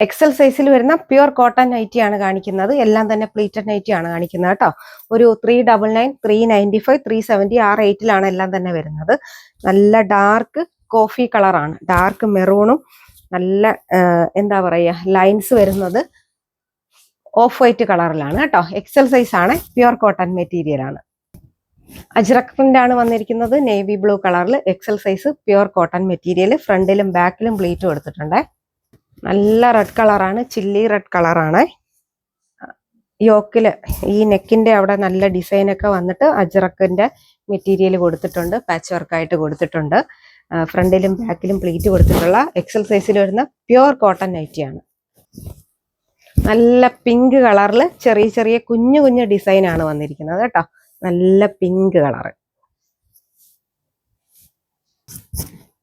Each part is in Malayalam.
എക്സൽ സൈസിൽ വരുന്ന പ്യുർ കോട്ടൺ നൈറ്റി ആണ് കാണിക്കുന്നത്. എല്ലാം തന്നെ പ്ലീറ്റഡ് നൈറ്റി ആണ് കാണിക്കുന്നത് കേട്ടോ. ഒരു 399, 395, 370 ആ റേറ്റിലാണ് എല്ലാം തന്നെ വരുന്നത്. നല്ല ഡാർക്ക് കോഫി കളറാണ്, ഡാർക്ക് മെറൂണും നല്ല എന്താ പറയുക ലൈൻസ് വരുന്നത് ഓഫ് വൈറ്റ് കളറിലാണ് കേട്ടോ. എക്സൽ സൈസ് ആണ്, പ്യുർ കോട്ടൺ മെറ്റീരിയൽ ആണ്. അജ്രക് പ്രിന്റ് ആണ് വന്നിരിക്കുന്നത്, നേവി ബ്ലൂ കളറിൽ. XL size pure cotton material. ഫ്രണ്ടിലും ബാക്കിലും പ്ലീറ്റും എടുത്തിട്ടുണ്ട്. നല്ല റെഡ് കളറാണ്, ചില്ലി റെഡ് കളറാണ്. യോക്കില് ഈ നെക്കിന്റെ അവിടെ നല്ല ഡിസൈനൊക്കെ വന്നിട്ട് അജ്രക്കിന്റെ മെറ്റീരിയൽ കൊടുത്തിട്ടുണ്ട്, പാച്ച് വർക്കായിട്ട് കൊടുത്തിട്ടുണ്ട്. ഫ്രണ്ടിലും ബാക്കിലും പ്ലീറ്റ് കൊടുത്തിട്ടുള്ള എക്സൽ സൈസിൽ വരുന്ന പ്യുർ കോട്ടൺ നൈറ്റിയാണ്. നല്ല പിങ്ക് കളറിൽ ചെറിയ ചെറിയ കുഞ്ഞു കുഞ്ഞു ഡിസൈൻ ആണ് വന്നിരിക്കുന്നത് കേട്ടോ. നല്ല പിങ്ക് കളറ്.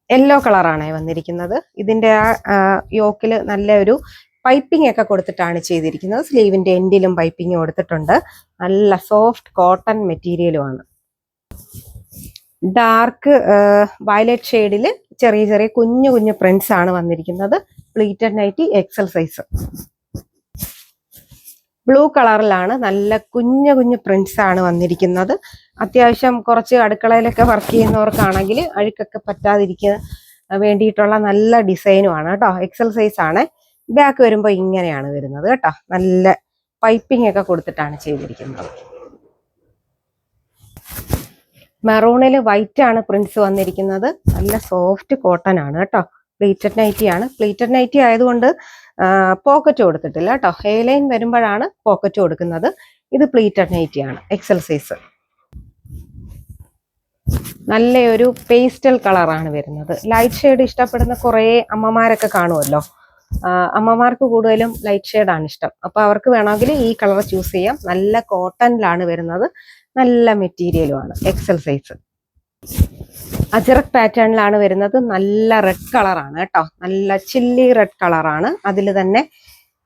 യെല്ലോ കളറാണ് വന്നിരിക്കുന്നത്. ഇതിന്റെ ആ യോക്കില് നല്ല ഒരു പൈപ്പിംഗ് ഒക്കെ കൊടുത്തിട്ടാണ് ചെയ്തിരിക്കുന്നത്. സ്ലീവിന്റെ എൻഡിലും പൈപ്പിംഗ് കൊടുത്തിട്ടുണ്ട്. നല്ല സോഫ്റ്റ് കോട്ടൺ മെറ്റീരിയലുമാണ്. ഡാർക്ക് വയലറ്റ് ഷെയ്ഡിൽ ചെറിയ ചെറിയ കുഞ്ഞു കുഞ്ഞു പ്രിന്റ്സ് ആണ് വന്നിരിക്കുന്നത്. Pleated nighty XL size. Blue കളറിലാണ് നല്ല കുഞ്ഞു കുഞ്ഞു പ്രിന്റ്സ് ആണ് വന്നിരിക്കുന്നത്. അത്യാവശ്യം കുറച്ച് അടുക്കളയിലൊക്കെ വർക്ക് ചെയ്യുന്നവർക്കാണെങ്കിൽ അഴുക്കൊക്കെ പറ്റാതിരിക്കാൻ വേണ്ടിയിട്ടുള്ള നല്ല ഡിസൈനുമാണ് കേട്ടോ. എക്സൽ സൈസ് ആണ്. ബാക്ക് വരുമ്പോൾ ഇങ്ങനെയാണ് വരുന്നത് കേട്ടോ. നല്ല പൈപ്പിംഗ് ഒക്കെ കൊടുത്തിട്ടാണ് ചെയ്തിരിക്കുന്നത്. മെറൂണിൽ വൈറ്റ് ആണ് പ്രിന്റ്സ് വന്നിരിക്കുന്നത്. നല്ല സോഫ്റ്റ് കോട്ടൺ ആണ് കേട്ടോ. പ്ലീറ്റഡ് നൈറ്റി ആണ്. പ്ലീറ്റഡ് നൈറ്റി ആയതുകൊണ്ട് പോക്കറ്റ് കൊടുത്തിട്ടില്ല കേട്ടോ. ഹേ ലൈൻ വരുമ്പോഴാണ് പോക്കറ്റ് കൊടുക്കുന്നത്. ഇത് പ്ലീറ്റഡ് നൈറ്റി ആണ്, എക്സൽ സൈസ്. നല്ലൊരു പേസ്റ്റൽ കളറാണ് വരുന്നത്. ലൈറ്റ് ഷെയ്ഡ് ഇഷ്ടപ്പെടുന്ന കുറേ അമ്മമാരൊക്കെ കാണുമല്ലോ. അമ്മമാർക്ക് കൂടുതലും ലൈറ്റ് ഷെയ്ഡാണ് ഇഷ്ടം. അപ്പൊ അവർക്ക് വേണമെങ്കിൽ ഈ കളർ ചൂസ് ചെയ്യാം. നല്ല കോട്ടണിലാണ് വരുന്നത്, നല്ല മെറ്റീരിയലുമാണ്. XL size. അജ്രക് പാറ്റേണിലാണ് വരുന്നത്. നല്ല റെഡ് കളറാണ് കേട്ടോ. നല്ല ചില്ലി റെഡ് കളറാണ്. അതിൽ തന്നെ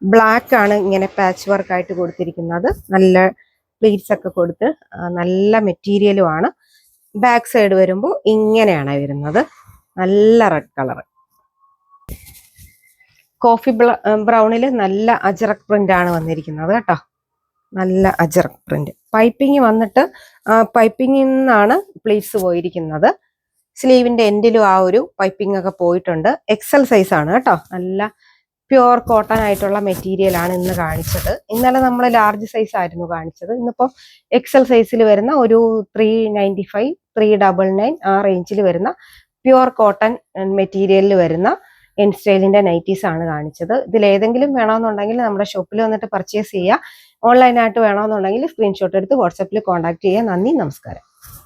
ബ്ലാക്ക് ആണ് ഇങ്ങനെ പാച്ച് വർക്ക് ആയിട്ട് കൊടുത്തിരിക്കുന്നത്. നല്ല പ്ലീറ്റ്സ് ഒക്കെ കൊടുത്ത് നല്ല മെറ്റീരിയലുമാണ്. ബാക്ക് സൈഡ് വരുമ്പോൾ ഇങ്ങനെയാണ് വരുന്നത്. നല്ല റെഡ് കളർ. കോഫി ബ്രൗണിൽ നല്ല അജ്രക് പ്രിന്റ് ആണ് വന്നിരിക്കുന്നത് കേട്ടോ. നല്ല അജ്രക് പ്രിന്റ്. പൈപ്പിംഗ് വന്നിട്ട് പൈപ്പിംഗിൽ നിന്നാണ് പ്ലീറ്റ്സ് പോയിരിക്കുന്നത്. സ്ലീവിന്റെ എൻഡിലും ആ ഒരു പൈപ്പിംഗ് ഒക്കെ പോയിട്ടുണ്ട്. എക്സൽ സൈസ് ആണ് കേട്ടോ. നല്ല പ്യുർ കോട്ടൺ ആയിട്ടുള്ള മെറ്റീരിയൽ ആണ് ഇന്ന് കാണിച്ചത്. ഇന്നലെ നമ്മൾ ലാർജ് സൈസ് ആയിരുന്നു കാണിച്ചത്. ഇന്നിപ്പോ എക്സൽ സൈസിൽ വരുന്ന ഒരു 395, 399 ആ റേഞ്ചിൽ വരുന്ന പ്യുർ കോട്ടൺ മെറ്റീരിയലിൽ വരുന്ന എൻ സ്റ്റൈലിന്റെ നൈറ്റീസ് ആണ് കാണിച്ചത്. ഇതിൽ ഏതെങ്കിലും വേണമെന്നുണ്ടെങ്കിൽ നമ്മുടെ ഷോപ്പിൽ വന്നിട്ട് പർച്ചേസ് ചെയ്യുക. ഓൺലൈനായിട്ട് വേണമെന്നുണ്ടെങ്കിൽ സ്ക്രീൻഷോട്ട് എടുത്ത് വാട്സാപ്പിൽ കോൺടാക്ട് ചെയ്യുക. നന്ദി, നമസ്കാരം.